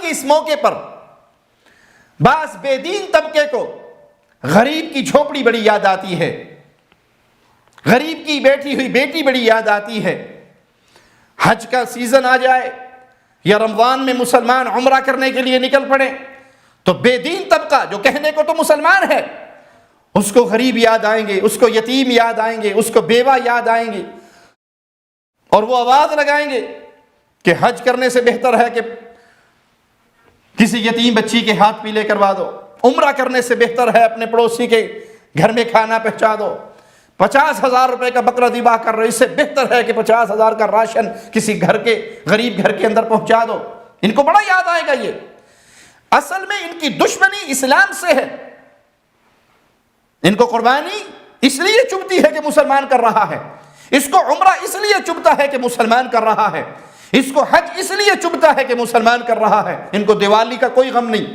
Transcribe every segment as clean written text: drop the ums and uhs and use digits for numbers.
کے اس موقع پر بعض بے دین طبقے کو غریب کی جھوپڑی بڑی یاد آتی ہے، غریب کی بیٹھی ہوئی بیٹی بڑی یاد آتی ہے۔ حج کا سیزن آ جائے یا رمضان میں مسلمان عمرہ کرنے کے لیے نکل پڑے تو بے دین طبقہ جو کہنے کو تو مسلمان ہے، اس کو غریب یاد آئیں گے، اس کو یتیم یاد آئیں گے، اس کو بیوہ یاد آئیں گے، اور وہ آواز لگائیں گے کہ حج کرنے سے بہتر ہے کہ کسی یتیم بچی کے ہاتھ پیلے کروا دو، عمرہ کرنے سے بہتر ہے اپنے پڑوسی کے گھر میں کھانا پہنچا دو، 50,000 روپے کا بکرا ذبح کر رہے، اس سے بہتر ہے کہ 50,000 کا راشن کسی گھر کے غریب گھر کے اندر پہنچا دو۔ ان کو بڑا یاد آئے گا یہ۔ اصل میں ان کی دشمنی اسلام سے ہے، ان کو قربانی اس لیے چبھتی ہے کہ مسلمان کر رہا ہے، اس کو عمرہ اس لیے چبھتا ہے کہ مسلمان کر رہا ہے، اس کو حج اس لیے چبھتا ہے کہ مسلمان کر رہا ہے۔ ان کو دیوالی کا کوئی غم نہیں،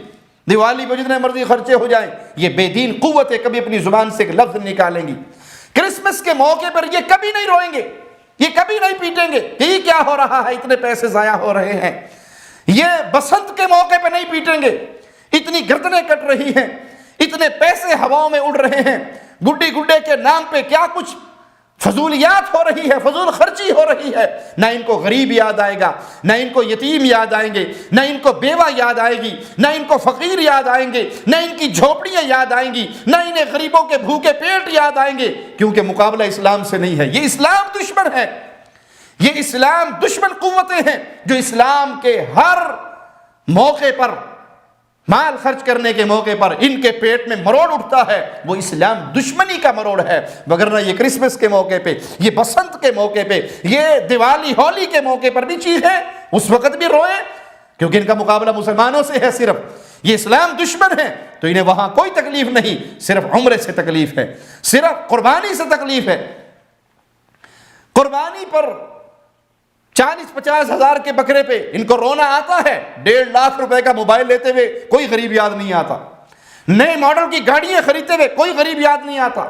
دیوالی پہ جتنے مرضی خرچے ہو جائیں، یہ بے دین قوتیں کبھی اپنی زبان سے ایک لفظ نکالیں گی۔ کرسمس کے موقع پر یہ کبھی نہیں روئیں گے، یہ کبھی نہیں پیٹیں گے کہ یہ کیا ہو رہا ہے، اتنے پیسے ضائع ہو رہے ہیں۔ یہ بسنت کے موقع پہ نہیں پیٹیں گے، اتنی گردنیں کٹ رہی ہیں، اتنے پیسے ہواؤں میں اڑ رہے ہیں، گڈی گڈے کے نام پہ کیا کچھ فضولیات ہو رہی ہے، فضول خرچی ہو رہی ہے۔ نہ ان کو غریب یاد آئے گا، نہ ان کو یتیم یاد آئیں گے، نہ ان کو بیوہ یاد آئے گی، نہ ان کو فقیر یاد آئیں گے، نہ ان کی جھوپڑیاں یاد آئیں گی، نہ انہیں غریبوں کے بھوکے پیٹ یاد آئیں گے، کیونکہ مقابلہ اسلام سے نہیں ہے۔ یہ اسلام دشمن ہے، یہ اسلام دشمن قوتیں ہیں جو اسلام کے ہر موقع پر، مال خرچ کرنے کے موقع پر ان کے پیٹ میں مروڑ اٹھتا ہے، وہ اسلام دشمنی کا مروڑ ہے۔ وگرنہ یہ کرسمس کے موقع پہ، یہ بسنت کے موقع پہ، یہ دیوالی ہولی کے موقع پر بھی چیز ہے، اس وقت بھی روئیں، کیونکہ ان کا مقابلہ مسلمانوں سے ہے۔ صرف یہ اسلام دشمن ہے تو انہیں وہاں کوئی تکلیف نہیں، صرف عمرے سے تکلیف ہے، صرف قربانی سے تکلیف ہے۔ قربانی پر 40-50 ہزار کے بکرے پہ ان کو رونا آتا ہے، 1.5 لاکھ روپے کا موبائل لیتے ہوئے کوئی غریب یاد نہیں آتا، نئے ماڈل کی گاڑیاں خریدتے ہوئے کوئی غریب یاد نہیں آتا،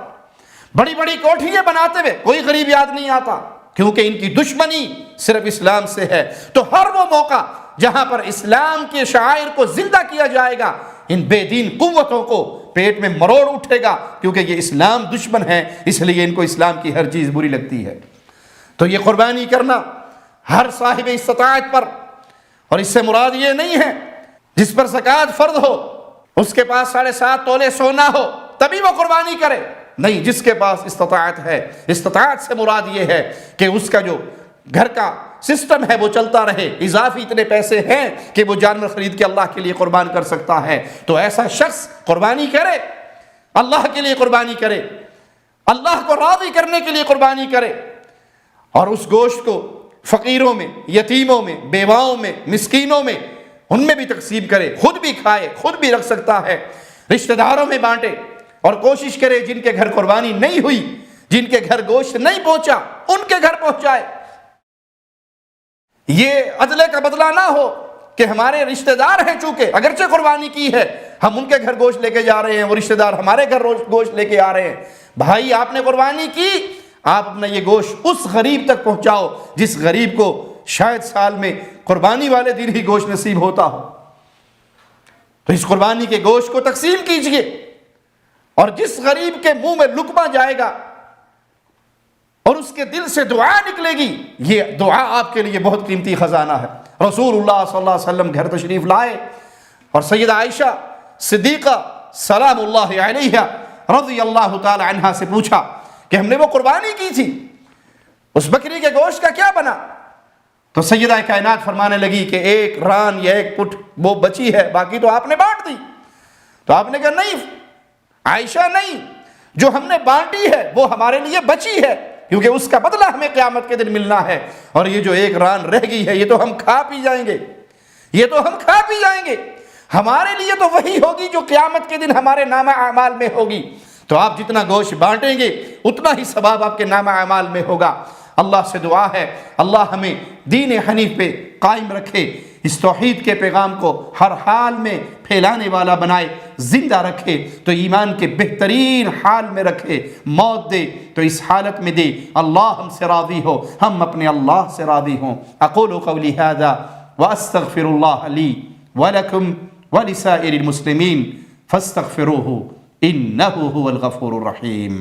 بڑی بڑی کوٹھیاں بناتے ہوئے کوئی غریب یاد نہیں آتا، کیونکہ ان کی دشمنی صرف اسلام سے ہے۔ تو ہر وہ موقع جہاں پر اسلام کے شعائر کو زندہ کیا جائے گا، ان بے دین قوتوں کو پیٹ میں مروڑ اٹھے گا، کیونکہ یہ اسلام دشمن ہے، اس لیے ان کو اسلام کی ہر چیز بری لگتی ہے۔ تو یہ قربانی کرنا ہر صاحب استطاعت پر، اور اس سے مراد یہ نہیں ہے جس پر زکوٰۃ فرض ہو، اس کے پاس 7.5 تولے سونا ہو تبھی وہ قربانی کرے، نہیں، جس کے پاس استطاعت ہے۔ استطاعت سے مراد یہ ہے کہ اس کا جو گھر کا سسٹم ہے وہ چلتا رہے، اضافی اتنے پیسے ہیں کہ وہ جانور خرید کے اللہ کے لیے قربان کر سکتا ہے، تو ایسا شخص قربانی کرے، اللہ کے لیے قربانی کرے، اللہ کو راضی کرنے کے لیے قربانی کرے، اور اس گوشت کو فقیروں میں، یتیموں میں، بیواؤں میں، مسکینوں میں، ان میں بھی تقسیم کرے، خود بھی کھائے، خود بھی رکھ سکتا ہے، رشتہ داروں میں بانٹے، اور کوشش کرے جن کے گھر قربانی نہیں ہوئی، جن کے گھر گوشت نہیں پہنچا، ان کے گھر پہنچائے۔ یہ عدلے کا بدلہ نہ ہو کہ ہمارے رشتہ دار ہیں، چونکہ اگرچہ قربانی کی ہے، ہم ان کے گھر گوشت لے کے جا رہے ہیں، وہ رشتہ دار ہمارے گھر گوشت لے کے آ رہے ہیں۔ بھائی، آپ نے قربانی کی، آپ اپنا یہ گوشت اس غریب تک پہنچاؤ جس غریب کو شاید سال میں قربانی والے دن ہی گوشت نصیب ہوتا ہو، تو اس قربانی کے گوشت کو تقسیم کیجئے، اور جس غریب کے منہ میں لقمہ جائے گا اور اس کے دل سے دعا نکلے گی، یہ دعا آپ کے لیے بہت قیمتی خزانہ ہے۔ رسول اللہ صلی اللہ علیہ وسلم گھر تشریف لائے اور سیدہ عائشہ صدیقہ سلام اللہ علیہا رضی اللہ تعالی عنہا سے پوچھا کہ ہم نے وہ قربانی کی تھی، اس بکری کے گوشت کا کیا بنا؟ تو سیدہ کائنات فرمانے لگی کہ 1 ران یا 1 پٹ وہ بچی ہے، باقی تو آپ نے بانٹ دی۔ تو آپ نے کہا نہیں عائشہ، نہیں، جو ہم نے بانٹی ہے وہ ہمارے لیے بچی ہے، کیونکہ اس کا بدلہ ہمیں قیامت کے دن ملنا ہے، اور یہ جو 1 ران رہ گئی ہے یہ تو ہم کھا پی جائیں گے، یہ تو ہم کھا پی جائیں گے، ہمارے لیے تو وہی ہوگی جو قیامت کے دن ہمارے نامہ اعمال میں ہوگی۔ تو آپ جتنا گوشت بانٹیں گے اتنا ہی ثواب آپ کے نامہ اعمال میں ہوگا۔ اللہ سے دعا ہے اللہ ہمیں دین حنیف پہ قائم رکھے، اس توحید کے پیغام کو ہر حال میں پھیلانے والا بنائے، زندہ رکھے تو ایمان کے بہترین حال میں رکھے، موت دے تو اس حالت میں دے اللہ ہم سے راضی ہو، ہم اپنے اللہ سے راضی ہوں۔ اقول قولی ھذا واستغفر اللہ لی ولکم ولسائر المسلمین فاستغفروہ انہ هو الغفور الرحیم.